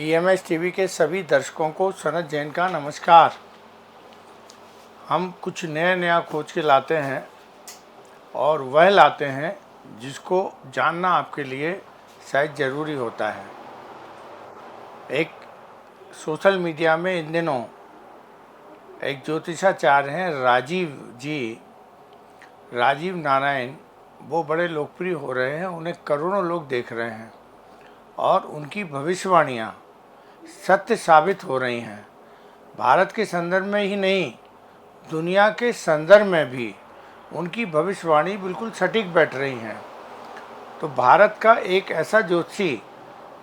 EMS TV के सभी दर्शकों को सनत जैन का नमस्कार। हम कुछ नया खोज के लाते हैं और वह लाते हैं जिसको जानना आपके लिए शायद ज़रूरी होता है। एक सोशल मीडिया में इन दिनों एक ज्योतिषाचार्य हैं राजीव नारायण। वो बड़े लोकप्रिय हो रहे हैं, उन्हें करोड़ों लोग देख रहे हैं और उनकी भविष्यवाणियाँ सत्य साबित हो रही हैं। भारत के संदर्भ में ही नहीं, दुनिया के संदर्भ में भी उनकी भविष्यवाणी बिल्कुल सटीक बैठ रही हैं। तो भारत का एक ऐसा ज्योतिषी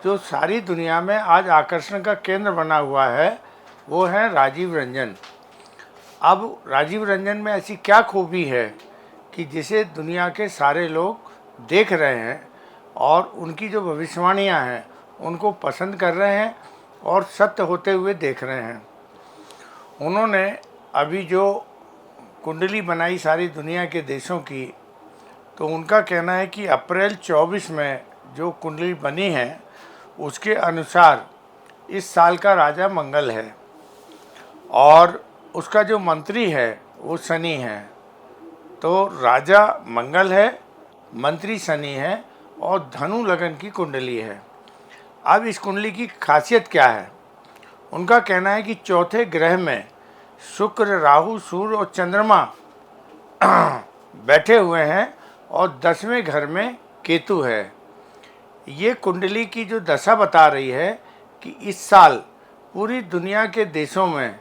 जो सारी दुनिया में आज आकर्षण का केंद्र बना हुआ है, वो है राजीव रंजन। अब राजीव रंजन में ऐसी क्या खूबी है कि जिसे दुनिया के सारे लोग देख रहे हैं और उनकी जो भविष्यवाणियाँ हैं उनको पसंद कर रहे हैं और सत्य होते हुए देख रहे हैं। उन्होंने अभी जो कुंडली बनाई सारी दुनिया के देशों की, तो उनका कहना है कि अप्रैल 24 में जो कुंडली बनी है उसके अनुसार इस साल का राजा मंगल है और उसका जो मंत्री है वो शनि है। तो राजा मंगल है, मंत्री शनि है और धनु लगन की कुंडली है। अब इस कुंडली की खासियत क्या है? उनका कहना है कि चौथे ग्रह में शुक्र, राहु, सूर्य और चंद्रमा बैठे हुए हैं और 10वें घर में केतु है। ये कुंडली की जो दशा बता रही है कि इस साल पूरी दुनिया के देशों में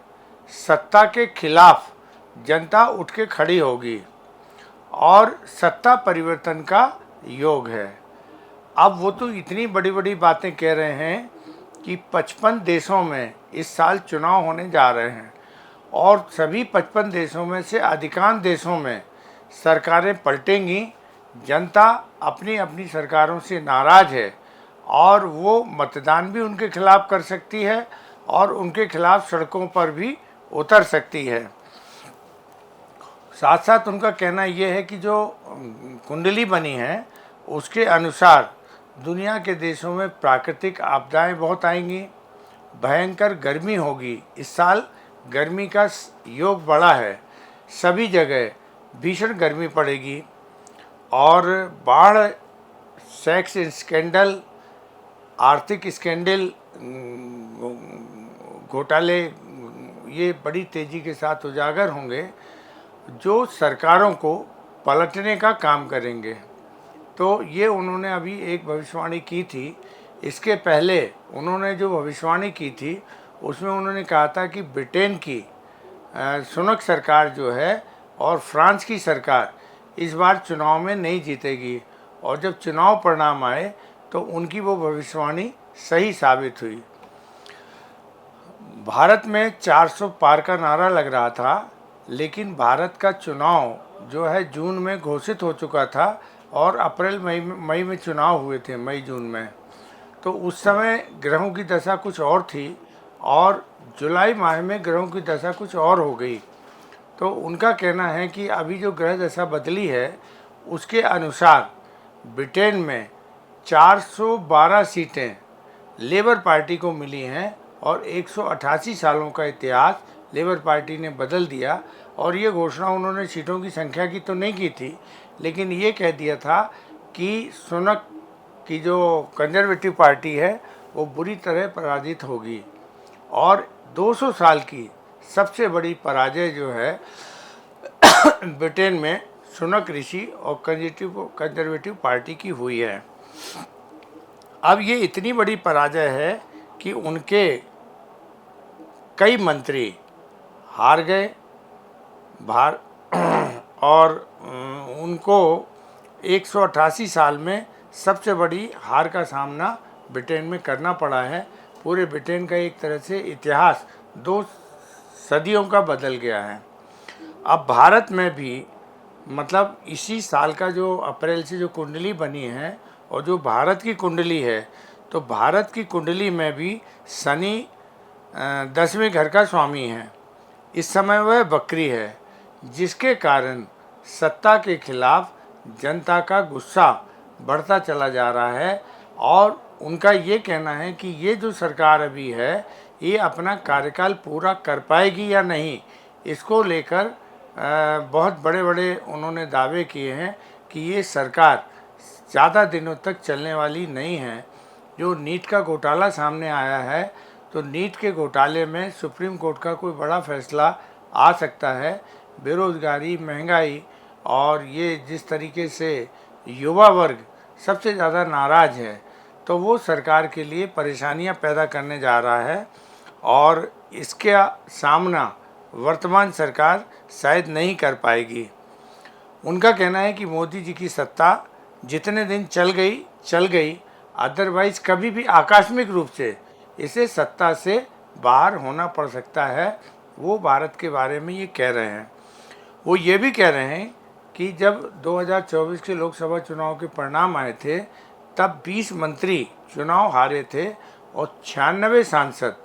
सत्ता के खिलाफ जनता उठ के खड़ी होगी और सत्ता परिवर्तन का योग है। अब वो तो इतनी बड़ी बड़ी बातें कह रहे हैं कि 55 देशों में इस साल चुनाव होने जा रहे हैं और सभी 55 देशों में से अधिकांश देशों में सरकारें पलटेंगी। जनता अपनी अपनी सरकारों से नाराज़ है और वो मतदान भी उनके खिलाफ कर सकती है और उनके खिलाफ सड़कों पर भी उतर सकती है। साथ साथ उनका कहना ये है कि जो कुंडली बनी है उसके अनुसार दुनिया के देशों में प्राकृतिक आपदाएं बहुत आएंगी, भयंकर गर्मी होगी। इस साल गर्मी का योग बढ़ा है, सभी जगह भीषण गर्मी पड़ेगी और बाढ़, सेक्स स्कैंडल, आर्थिक स्कैंडल, घोटाले ये बड़ी तेज़ी के साथ उजागर होंगे जो सरकारों को पलटने का काम करेंगे। तो ये उन्होंने अभी एक भविष्यवाणी की थी। इसके पहले उन्होंने जो भविष्यवाणी की थी उसमें उन्होंने कहा था कि ब्रिटेन की सुनक सरकार जो है और फ्रांस की सरकार इस बार चुनाव में नहीं जीतेगी और जब चुनाव परिणाम आए तो उनकी वो भविष्यवाणी सही साबित हुई। भारत में 400 पार का नारा लग रहा था, लेकिन भारत का चुनाव जो है जून में घोषित हो चुका था और अप्रैल मई में चुनाव हुए थे, मई जून में। तो उस समय ग्रहों की दशा कुछ और थी और जुलाई माह में ग्रहों की दशा कुछ और हो गई। तो उनका कहना है कि अभी जो ग्रह दशा बदली है उसके अनुसार ब्रिटेन में 412 सीटें लेबर पार्टी को मिली हैं और 188 सालों का इतिहास लेबर पार्टी ने बदल दिया। और ये घोषणा उन्होंने सीटों की संख्या की तो नहीं की थी, लेकिन ये कह दिया था कि सुनक की जो कंजर्वेटिव पार्टी है वो बुरी तरह पराजित होगी और 200 साल की सबसे बड़ी पराजय जो है ब्रिटेन में सुनक ऋषि और कंजर्वेटिव पार्टी की हुई है। अब ये इतनी बड़ी पराजय है कि उनके कई मंत्री हार गए और उनको 188 साल में सबसे बड़ी हार का सामना ब्रिटेन में करना पड़ा है। पूरे ब्रिटेन का एक तरह से इतिहास 2 सदियों का बदल गया है। अब भारत में भी मतलब इसी साल का जो अप्रैल से जो कुंडली बनी है और जो भारत की कुंडली है, तो भारत की कुंडली में भी शनि 10वें घर का स्वामी है। इस समय वह बकरी है, जिसके कारण सत्ता के खिलाफ जनता का गुस्सा बढ़ता चला जा रहा है और उनका ये कहना है कि ये जो सरकार अभी है ये अपना कार्यकाल पूरा कर पाएगी या नहीं, इसको लेकर बहुत बड़े बड़े उन्होंने दावे किए हैं कि ये सरकार ज़्यादा दिनों तक चलने वाली नहीं है। जो नीट का घोटाला सामने आया है, तो नीट के घोटाले में सुप्रीम कोर्ट का कोई बड़ा फैसला आ सकता है। बेरोज़गारी, महंगाई और ये जिस तरीके से युवा वर्ग सबसे ज़्यादा नाराज़ है, तो वो सरकार के लिए परेशानियां पैदा करने जा रहा है और इसका सामना वर्तमान सरकार शायद नहीं कर पाएगी। उनका कहना है कि मोदी जी की सत्ता जितने दिन चल गई, अदरवाइज़ कभी भी आकस्मिक रूप से इसे सत्ता से बाहर होना पड़ सकता है। वो भारत के बारे में ये कह रहे हैं। वो ये भी कह रहे हैं कि जब 2024 के लोकसभा चुनाव के परिणाम आए थे, तब 20 मंत्री चुनाव हारे थे और 96 सांसद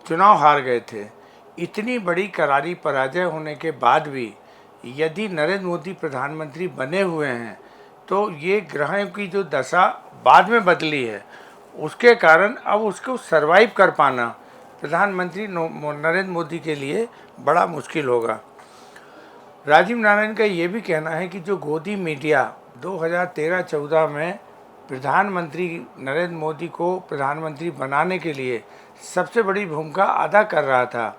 चुनाव हार गए थे। इतनी बड़ी करारी पराजय होने के बाद भी यदि नरेंद्र मोदी प्रधानमंत्री बने हुए हैं, तो ये ग्रहों की जो दशा बाद में बदली है, उसके कारण अब उसको सरवाइव कर पाना प्रधानमंत्री नरेंद्र मोदी के लिए बड़ा मुश्किल होगा। राजीव नारायण का ये भी कहना है कि जो गोदी मीडिया 2013-14 में प्रधानमंत्री नरेंद्र मोदी को प्रधानमंत्री बनाने के लिए सबसे बड़ी भूमिका अदा कर रहा था,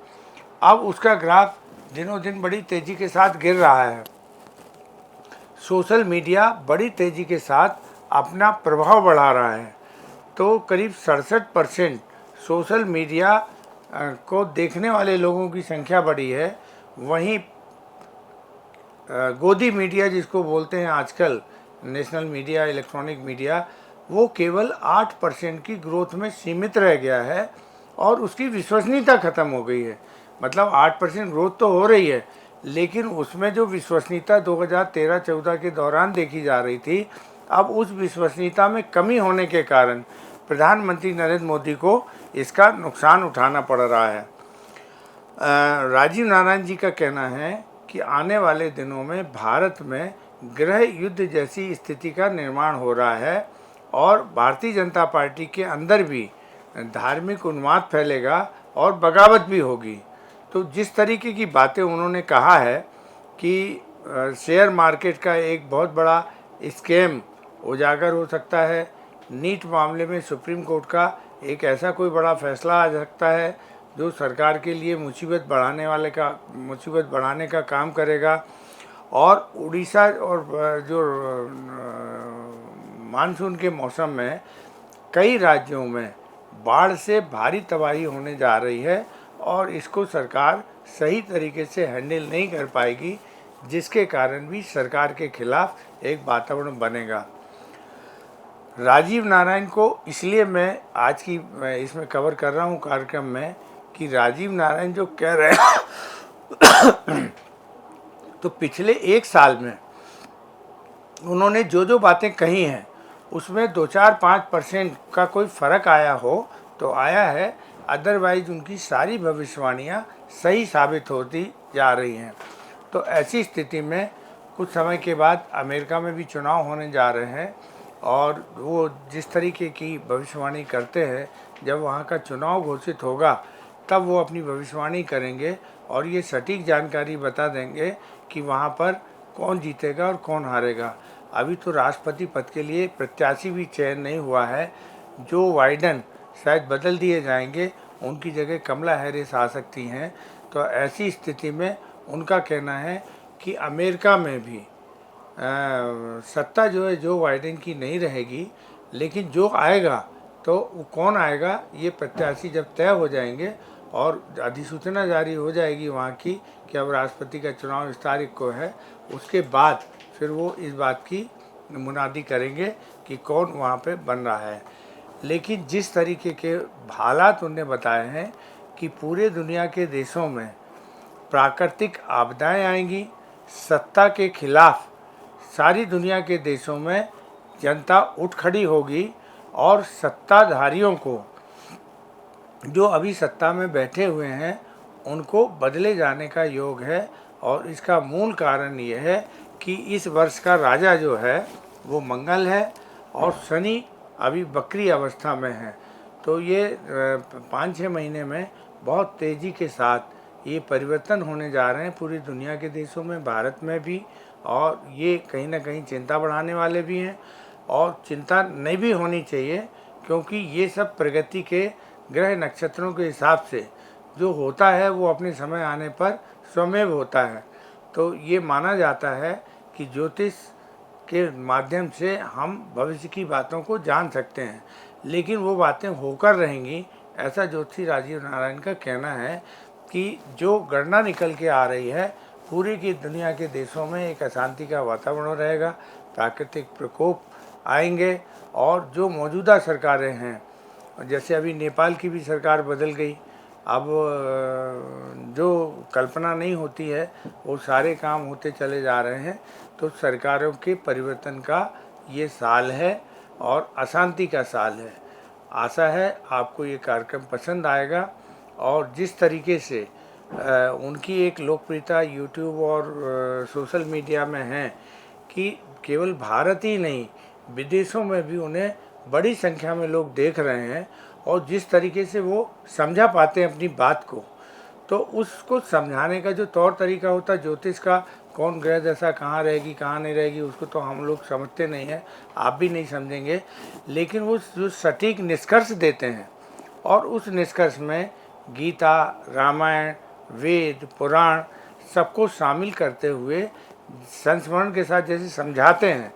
अब उसका ग्राफ दिनों दिन बड़ी तेज़ी के साथ गिर रहा है। सोशल मीडिया बड़ी तेज़ी के साथ अपना प्रभाव बढ़ा रहा है, तो करीब 67% सोशल मीडिया को देखने वाले लोगों की संख्या बढ़ी है। वहीं गोदी मीडिया जिसको बोलते हैं आजकल, नेशनल मीडिया, इलेक्ट्रॉनिक मीडिया, वो केवल 8% की ग्रोथ में सीमित रह गया है और उसकी विश्वसनीयता ख़त्म हो गई है। मतलब 8% ग्रोथ तो हो रही है, लेकिन उसमें जो विश्वसनीयता 2013-14 के दौरान देखी जा रही थी, अब उस विश्वसनीयता में कमी होने के कारण प्रधानमंत्री नरेंद्र मोदी को इसका नुकसान उठाना पड़ रहा है। राजीव नारायण जी का कहना है कि आने वाले दिनों में भारत में गृह युद्ध जैसी स्थिति का निर्माण हो रहा है और भारतीय जनता पार्टी के अंदर भी धार्मिक उन्माद फैलेगा और बगावत भी होगी। तो जिस तरीके की बातें उन्होंने कहा है कि शेयर मार्केट का एक बहुत बड़ा स्कैम उजागर हो सकता है, नीट मामले में सुप्रीम कोर्ट का एक ऐसा कोई बड़ा फैसला आ सकता है जो सरकार के लिए मुसीबत बढ़ाने का काम करेगा, और उड़ीसा और जो मानसून के मौसम में कई राज्यों में बाढ़ से भारी तबाही होने जा रही है और इसको सरकार सही तरीके से हैंडल नहीं कर पाएगी, जिसके कारण भी सरकार के खिलाफ एक वातावरण बनेगा। राजीव नारायण को इसलिए मैं आज की इसमें कवर कर रहा हूँ कार्यक्रम में कि राजीव नारायण जो कह रहे हैं तो पिछले एक साल में उन्होंने जो जो बातें कही हैं उसमें 2-4-5% का कोई फ़र्क आया हो तो आया है, अदरवाइज उनकी सारी भविष्यवाणियाँ सही साबित होती जा रही हैं। तो ऐसी स्थिति में कुछ समय के बाद अमेरिका में भी चुनाव होने जा रहे हैं और वो जिस तरीके की भविष्यवाणी करते हैं, जब वहाँ का चुनाव घोषित होगा तब वो अपनी भविष्यवाणी करेंगे और ये सटीक जानकारी बता देंगे कि वहाँ पर कौन जीतेगा और कौन हारेगा। अभी तो राष्ट्रपति पद के लिए प्रत्याशी भी चयन नहीं हुआ है। जो बाइडेन शायद बदल दिए जाएंगे, उनकी जगह कमला हैरिस आ सकती हैं। तो ऐसी स्थिति में उनका कहना है कि अमेरिका में भी सत्ता जो है जो बाइडेन की नहीं रहेगी, लेकिन जो आएगा तो वो कौन आएगा ये प्रत्याशी जब तय हो जाएंगे और अधिसूचना जारी हो जाएगी वहाँ की कि अब राष्ट्रपति का चुनाव इस तारीख को है, उसके बाद फिर वो इस बात की मुनादी करेंगे कि कौन वहाँ पे बन रहा है। लेकिन जिस तरीके के हालात उन्होंने बताए हैं कि पूरे दुनिया के देशों में प्राकृतिक आपदाएं आएंगी, सत्ता के खिलाफ सारी दुनिया के देशों में जनता उठ खड़ी होगी और सत्ताधारियों को, जो अभी सत्ता में बैठे हुए हैं, उनको बदले जाने का योग है। और इसका मूल कारण ये है कि इस वर्ष का राजा जो है वो मंगल है और शनि अभी बकरी अवस्था में हैं। तो ये 5-6 महीने में बहुत तेज़ी के साथ ये परिवर्तन होने जा रहे हैं पूरी दुनिया के देशों में, भारत में भी, और ये कहीं ना कहीं चिंता बढ़ाने वाले भी हैं। और चिंता नहीं भी होनी चाहिए, क्योंकि ये सब प्रगति के ग्रह नक्षत्रों के हिसाब से जो होता है वो अपने समय आने पर स्वमेव होता है। तो ये माना जाता है कि ज्योतिष के माध्यम से हम भविष्य की बातों को जान सकते हैं, लेकिन वो बातें होकर रहेंगी, ऐसा ज्योतिषी राजीव नारायण का कहना है कि जो गणना निकल के आ रही है, पूरी की दुनिया के देशों में एक अशांति का वातावरण रहेगा, प्राकृतिक प्रकोप आएंगे, और जो मौजूदा सरकारें हैं, जैसे अभी नेपाल की भी सरकार बदल गई, अब जो कल्पना नहीं होती है वो सारे काम होते चले जा रहे हैं। तो सरकारों के परिवर्तन का ये साल है और अशांति का साल है। आशा है आपको ये कार्यक्रम पसंद आएगा, और जिस तरीके से उनकी एक लोकप्रियता यूट्यूब और सोशल मीडिया में है कि केवल भारत ही नहीं, विदेशों में भी उन्हें बड़ी संख्या में लोग देख रहे हैं, और जिस तरीके से वो समझा पाते हैं अपनी बात को, तो उसको समझाने का जो तौर तरीका होता है ज्योतिष का, कौन ग्रह दशा कहाँ रहेगी कहाँ नहीं रहेगी, उसको तो हम लोग समझते नहीं हैं, आप भी नहीं समझेंगे, लेकिन वो जो सटीक निष्कर्ष देते हैं, और उस निष्कर्ष में गीता, रामायण, वेद, पुराण सबको शामिल करते हुए संस्मरण के साथ जैसे समझाते हैं,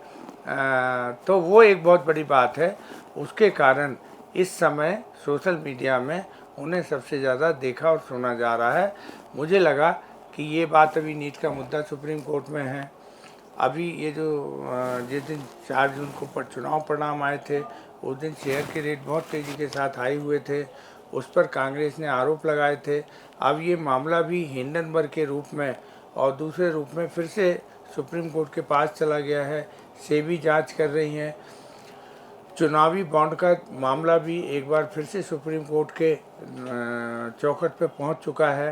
तो वो एक बहुत बड़ी बात है। उसके कारण इस समय सोशल मीडिया में उन्हें सबसे ज़्यादा देखा और सुना जा रहा है। मुझे लगा कि ये बात, अभी नीट का मुद्दा सुप्रीम कोर्ट में है, अभी ये जो जिस दिन 4 जून को चुनाव परिणाम आए थे, उस दिन शेयर के रेट बहुत तेज़ी के साथ हाई हुए थे, उस पर कांग्रेस ने आरोप लगाए थे। अब ये मामला भी हिंडनबर्ग के रूप में और दूसरे रूप में फिर से सुप्रीम कोर्ट के पास चला गया है, सेबी जांच कर रही हैं। चुनावी बॉन्ड का मामला भी एक बार फिर से सुप्रीम कोर्ट के चौखट पे पहुंच चुका है।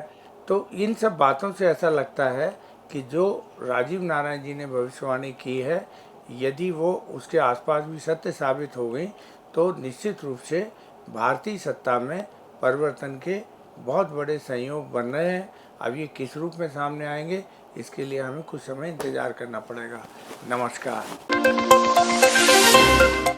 तो इन सब बातों से ऐसा लगता है कि जो राजीव नारायण जी ने भविष्यवाणी की है, यदि वो उसके आसपास भी सत्य साबित हो गई, तो निश्चित रूप से भारतीय सत्ता में परिवर्तन के बहुत बड़े संयोग बन रहे हैं। अब ये किस रूप में सामने आएंगे, इसके लिए हमें कुछ समय इंतज़ार करना पड़ेगा। नमस्कार।